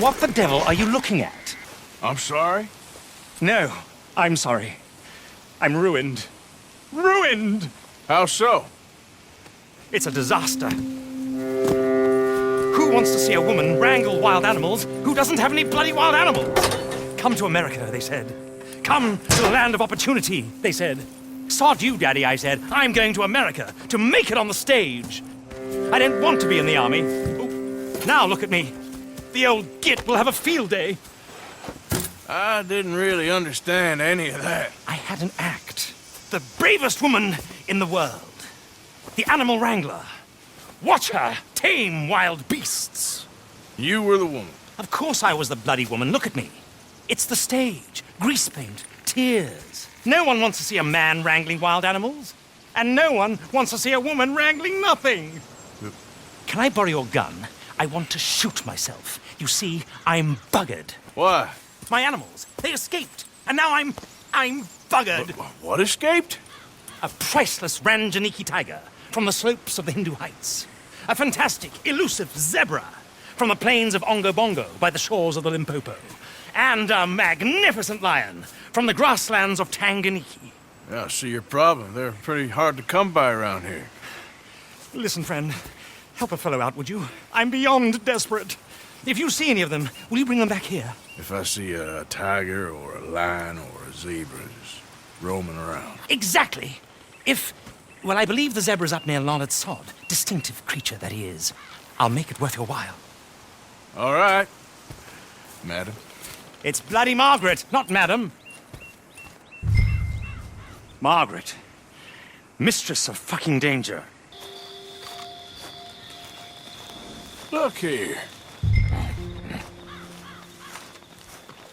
What the devil are you looking at? I'm sorry? No, I'm sorry. I'm ruined. Ruined! How so? It's a disaster. Who wants to see a woman wrangle wild animals who doesn't have any bloody wild animals? Come to America, they said. Come to the land of opportunity, they said. Sod you, Daddy, I said. I'm going to America to make it on the stage. I don't want to be in the army. Oh, now look at me. The old git will have a field day. I didn't really understand any of that. I had an act. The bravest woman in the world. The animal wrangler. Watch her tame wild beasts. You were the woman. Of course I was the bloody woman. Look at me. It's the stage. Grease paint. Tears. No one wants to see a man wrangling wild animals. And no one wants to see a woman wrangling nothing. Can I borrow your gun? I want to shoot myself. You see, I'm buggered. Why? My animals, they escaped. And now I'm buggered. What escaped? A priceless Ranjaniki tiger from the slopes of the Hindu Heights. A fantastic, elusive zebra from the plains of Ongo Bongo by the shores of the Limpopo. And a magnificent lion from the grasslands of Tanganyika. Yeah, I see your problem. They're pretty hard to come by around here. Listen, friend, help a fellow out, would you? I'm beyond desperate. If you see any of them, will you bring them back here? If I see a tiger or a lion or a zebra just roaming around. Exactly. Well, I believe the zebra's up near Larned Sod. Distinctive creature that he is. I'll make it worth your while. All right, madam. It's bloody Margaret, not madam. Margaret. Mistress of fucking danger. Look here.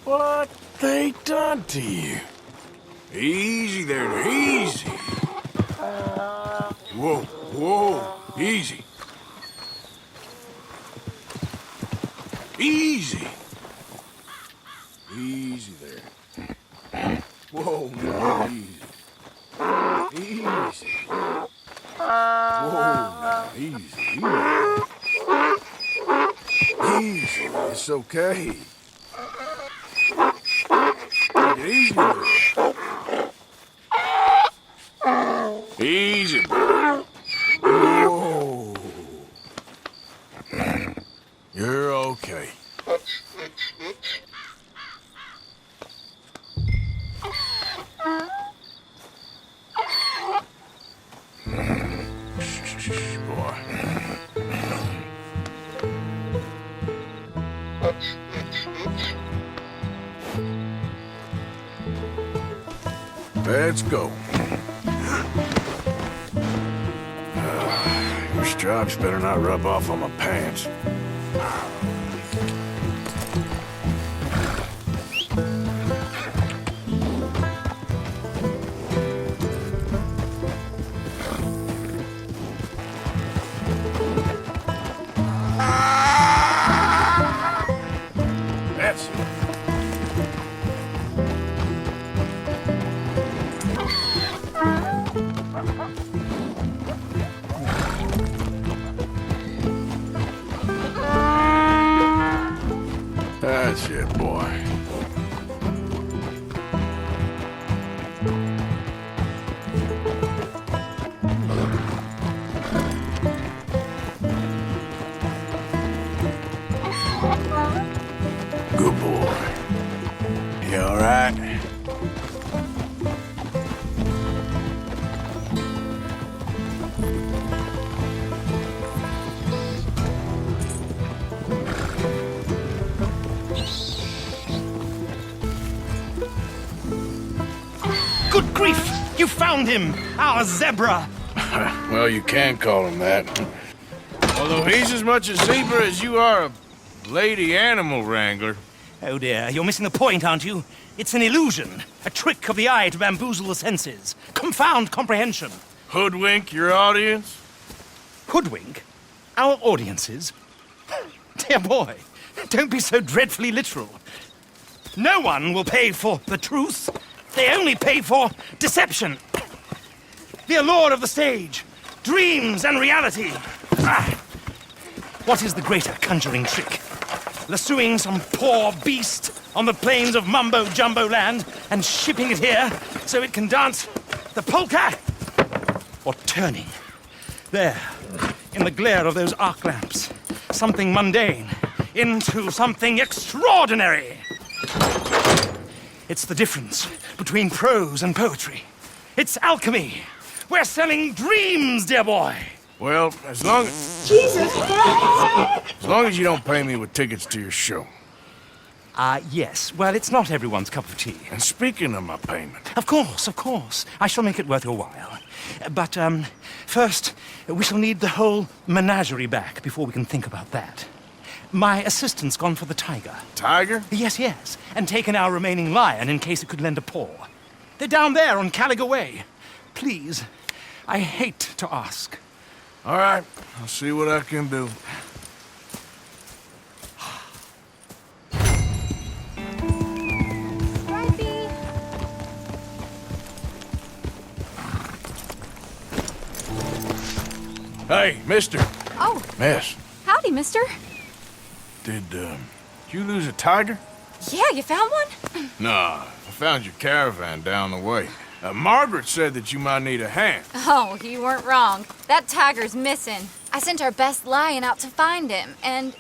What they done to you? Easy there, easy. Whoa, whoa, easy. Easy. Easy there. Whoa, now, easy. Easy. Whoa, now, easy. Easy, it's okay. Take it easy there. Easy, boy. Whoa. You're okay. Boy. Let's go. Your stripes better not rub off on my pants. That's it. That's it, boy. Good boy. You all right? Good grief! You found him! Our zebra! Well, you can call him that. Although he's as much a zebra as you are a lady animal wrangler. Oh dear, you're missing the point, aren't you? It's an illusion. A trick of the eye to bamboozle the senses. Confound comprehension. Hoodwink your audience? Hoodwink? Our audiences? Dear boy, don't be so dreadfully literal. No one will pay for the truth. They only pay for deception. The allure of the stage. Dreams and reality. Ah. What is the greater conjuring trick? lassoing some poor beast on the plains of mumbo-jumbo land and shipping it here so it can dance the polka? Or turning, there, in the glare of those arc lamps, something mundane into something extraordinary? It's the difference between prose and poetry. It's alchemy. We're selling dreams, dear boy. Well, as long as you don't pay me with tickets to your show. Yes. Well, it's not everyone's cup of tea. And speaking of my payment... Of course. I shall make it worth your while. But, first, we shall need the whole menagerie back before we can think about that. My assistant's gone for the tiger. Tiger? Yes. And taken our remaining lion in case it could lend a paw. They're down there on Caliga Way. Please, I hate to ask. All right, I'll see what I can do. Hey, mister. Oh. Miss. Howdy, mister. Did you lose a tiger? Yeah, you found one? Nah, I found your caravan down the way. Margaret said that you might need a hand. Oh, you weren't wrong. That tiger's missing. I sent our best lion out to find him, and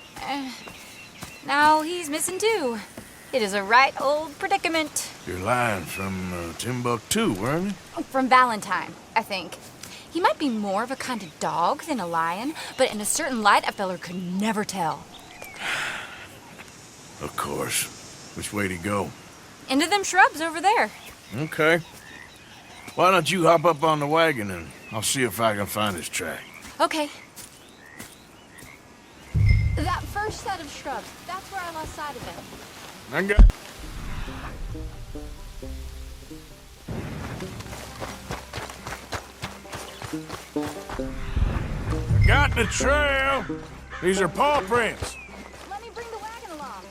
now he's missing too. It is a right old predicament. Your lion from Timbuktu, weren't it? From Valentine, I think. He might be more of a kind of dog than a lion, but in a certain light, a feller could never tell. Of course. Which way to go? Into them shrubs over there. Okay. Why don't you hop up on the wagon and I'll see if I can find his track. Okay. That first set of shrubs, that's where I lost sight of him. I got... I got the trail. These are paw prints. Let me bring the wagon along.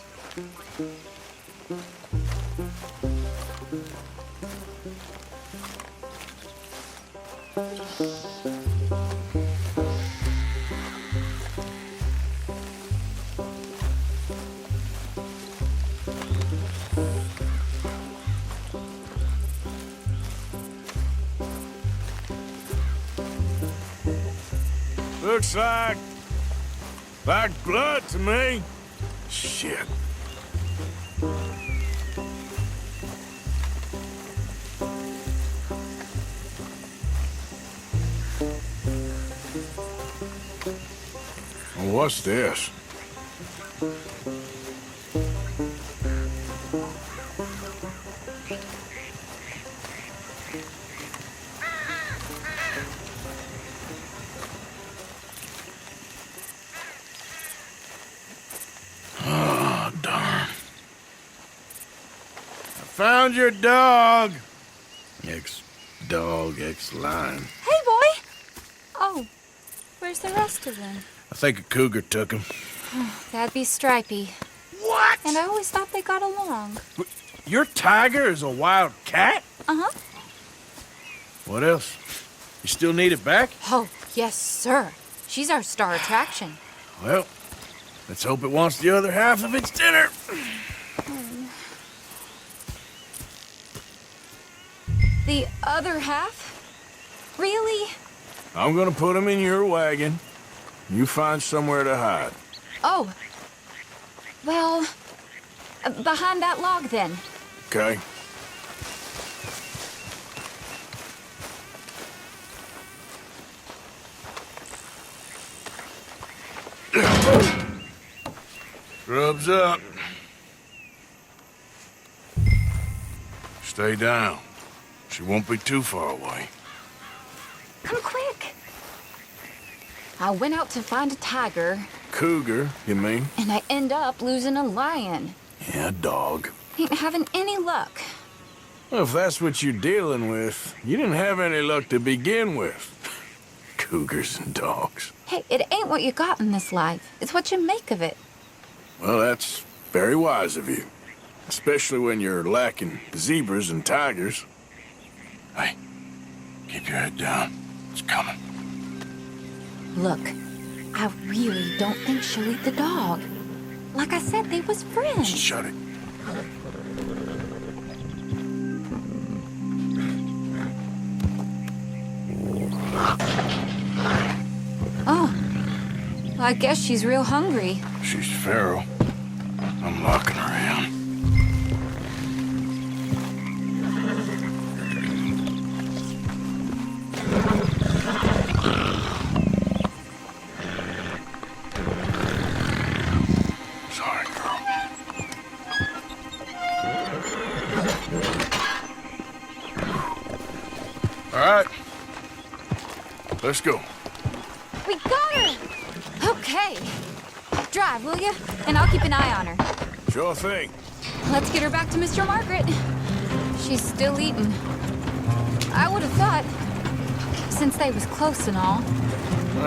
Looks like blood to me. Shit. What's this? Oh, darn. I found your dog. Ex-dog, ex-lion. Hey, boy! Oh, where's the rest of them? I think a cougar took him. That'd be Stripey. What? And I always thought they got along. Your tiger is a wild cat? Uh-huh. What else? You still need it back? Oh, yes, sir. She's our star attraction. Well, let's hope it wants the other half of its dinner. The other half? Really? I'm gonna put him in your wagon. You find somewhere to hide. Oh. Well, behind that log, then. Okay. Rubs up. Stay down. She won't be too far away. Come quick. I went out to find a tiger, Cougar, you mean? and I end up losing a lion. Yeah, dog. Ain't having any luck. Well, if that's what you're dealing with, you didn't have any luck to begin with. Cougars and dogs. Hey, it ain't what you got in this life. It's what you make of it. Well, that's very wise of you. Especially when you're lacking zebras and tigers. Hey, keep your head down. It's coming. Look, I really don't think she'll eat the dog. Like I said, they was friends. Shut it. Oh. Well, I guess she's real hungry. She's feral. I'm locking her in. Sorry, girl. All right. Let's go. We got her! Okay. Drive, will you? And I'll keep an eye on her. Sure thing. Let's get her back to Mr. Margaret. She's still eating. I would have thought, since they was close and all.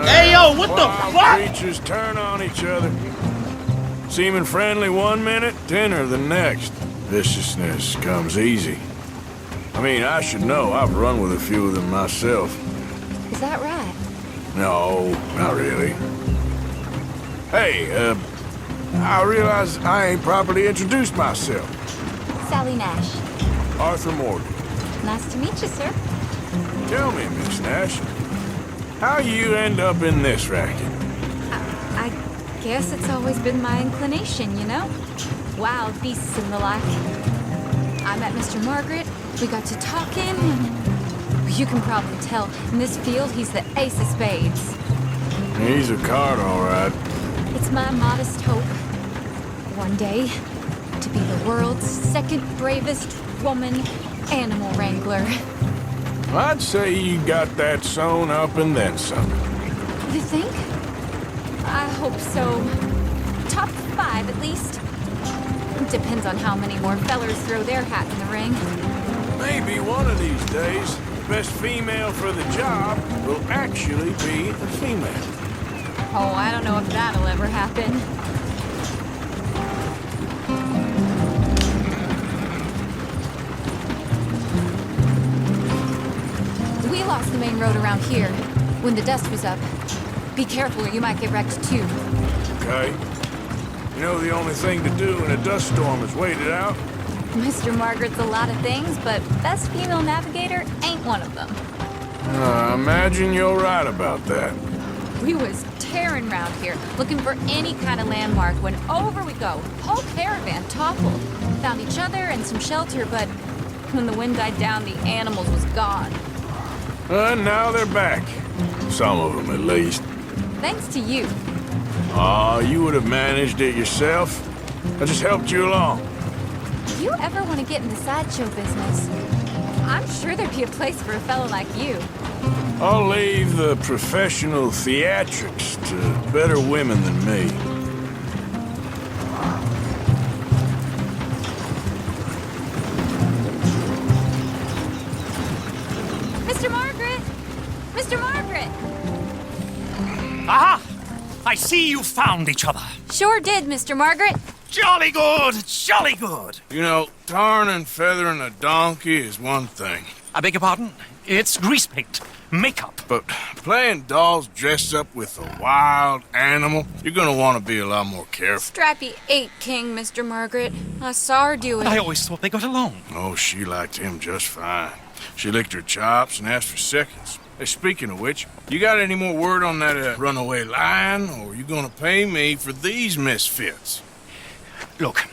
Hey, yo, what the Wild fuck? creatures turn on each other. Seeming friendly one minute, tender the next. Viciousness comes easy. I mean, I should know. I've run with a few of them myself. Is that right? No, not really. Hey, I realize I ain't properly introduced myself. Sally Nash. Arthur Morgan. Nice to meet you, sir. Tell me, Miss Nash, how you end up in this racket? I guess it's always been my inclination, you know? Wild beasts and the like. I met Mr. Margaret, we got to talking, and you can probably tell, in this field he's the ace of spades. He's a card, all right. It's my modest hope, one day, to be the world's second bravest woman animal wrangler. I'd say you got that sewn up and then some. You think? I hope so. Top 5 at least. Depends on how many more fellers throw their hat in the ring. Maybe one of these days, the best female for the job will actually be a female. Oh, I don't know if that'll ever happen. We lost the main road around here when the dust was up. Be careful or you might get wrecked too. Okay? You know the only thing to do in a dust storm is wait it out? Mr. Margaret's a lot of things, but best female navigator ain't one of them. I imagine you're right about that. We was tearing round here, looking for any kind of landmark when over we go. Whole caravan toppled. Found each other and some shelter, but when the wind died down, the animals was gone. And now they're back. Some of them, at least. Thanks to you. Aw, you would have managed it yourself. I just helped you along. If you ever want to get in the sideshow business, I'm sure there'd be a place for a fellow like you. I'll leave the professional theatrics to better women than me. Mr. Margaret! Mr. Margaret! Aha! I see you found each other. Sure did, Mr. Margaret. Jolly good, jolly good. You know, tarring and feathering a donkey is one thing. I beg your pardon? It's grease paint, makeup. But playing dolls dressed up with a wild animal, you're gonna want to be a lot more careful. Strappy ain't king, Mr. Margaret. I saw her do it. I always thought they got along. Oh, she liked him just fine. She licked her chops and asked for seconds. Hey, speaking of which, you got any more word on that runaway lion, or are you gonna pay me for these misfits? Look,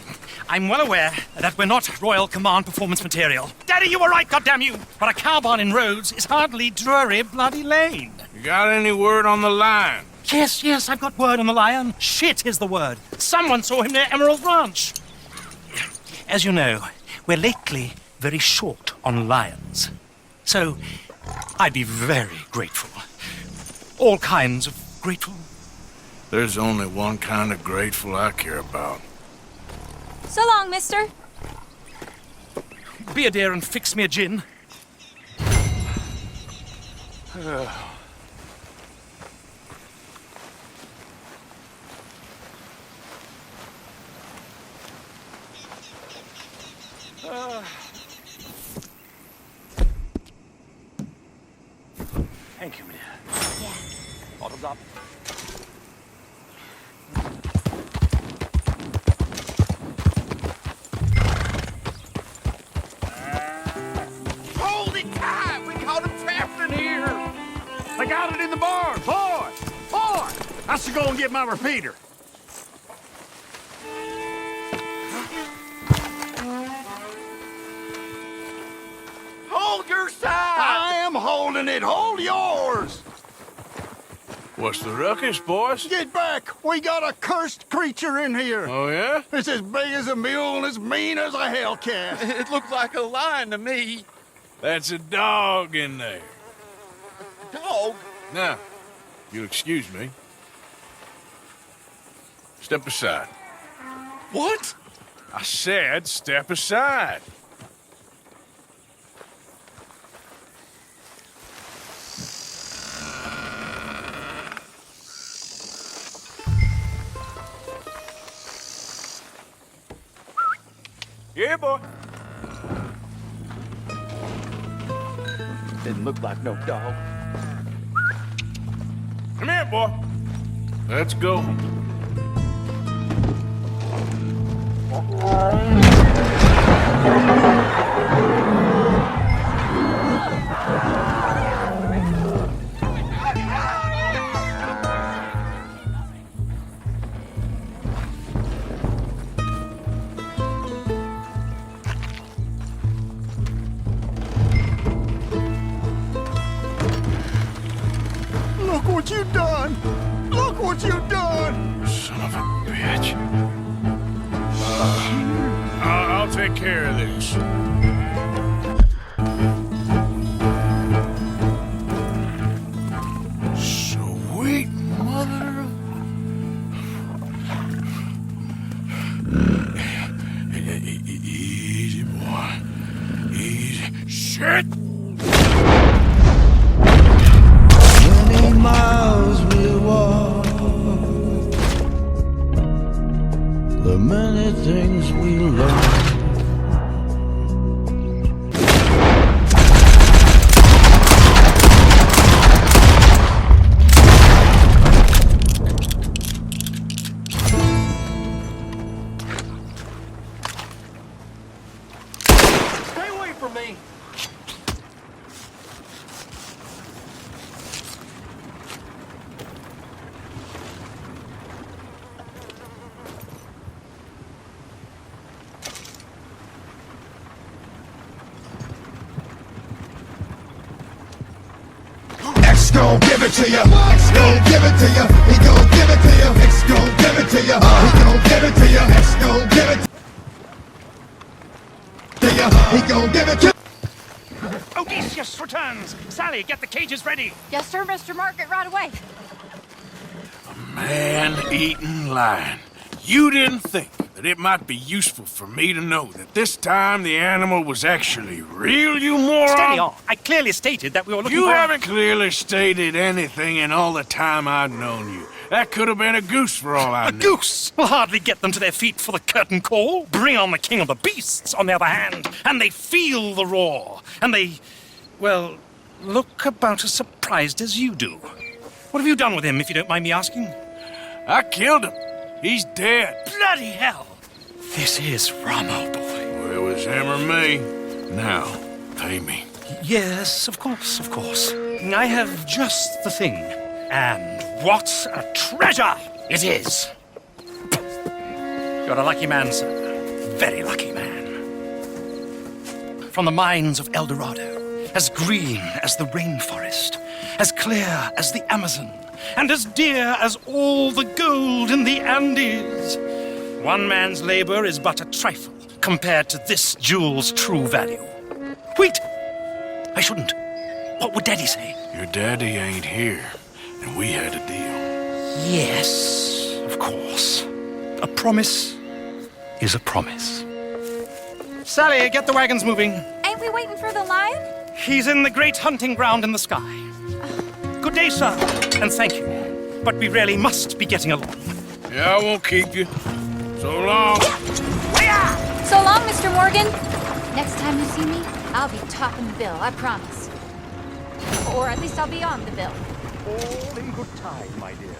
I'm well aware that we're not Royal Command performance material. Daddy, you were right, goddamn you! But a cow barn in Rhodes is hardly Drury Bloody Lane. You got any word on the lion? Yes, I've got word on the lion. Shit is the word. Someone saw him near Emerald Ranch. As you know, we're lately very short on lions. So, I'd be very grateful. All kinds of grateful. There's only one kind of grateful I care about. So long, mister. Be a dear and fix me a gin. Thank you, dear. Yeah. Bottoms up. in the barn. Boy! Boy! I should go and get my repeater. Hold your side! I am holding it. Hold yours. What's the ruckus, boys? Get back. We got a cursed creature in here. Oh, yeah? It's as big as a mule and as mean as a hellcat. It looked like a lion to me. That's a dog in there. Dog? Now, you'll excuse me. Step aside. What? I said step aside. Yeah, boy. Didn't look like no dog. Come here, boy. Let's go. Look what you done. Look what you done. Son of a bitch. I'll take care of this. Sweet mother of... Easy, boy. Easy. Shit! Many miles we walk, the many things we learn. Stay away from me. X gon' give it to ya. X gon' give it to ya. He gon' give it to ya. X gon' give it to ya. He gon' give it to ya. X gon' give it to ya. He gon' give it to ya. Odysseus returns! Sally, get the cages ready! Yes, sir, Mr. Margaret, right away. Man-eating lion. You didn't think that it might be useful for me to know that this time the animal was actually real, you moron? Steady on. I clearly stated that we were looking You for... haven't clearly stated anything in all the time I've known you. That could have been a goose for all I A know. goose will hardly get them to their feet for the curtain call. Bring on the king of the beasts, on the other hand, and they feel the roar. And they, well, look about as surprised as you do. What have you done with him, if you don't mind me asking? I killed him. He's dead. Bloody hell! This is Ramo, boy. Well, it was him or me. Now, pay me. Yes, of course, of course. I have just the thing. And what a treasure it is! You're a lucky man, sir. Very lucky man. From the mines of El Dorado, as green as the rainforest, as clear as the Amazon, and as dear as all the gold in the Andes. One man's labor is but a trifle compared to this jewel's true value. Wait! I shouldn't. What would Daddy say? Your daddy ain't here, and we had a deal. Yes, of course. A promise is a promise. Sally, get the wagons moving. Ain't we waiting for the lion? He's in the great hunting ground in the sky. Good day, sir, and thank you. But we really must be getting along. Yeah, I won't keep you. So long. So long, Mr. Morgan. Next time you see me, I'll be topping the bill, I promise. Or at least I'll be on the bill. All in good time, my dear.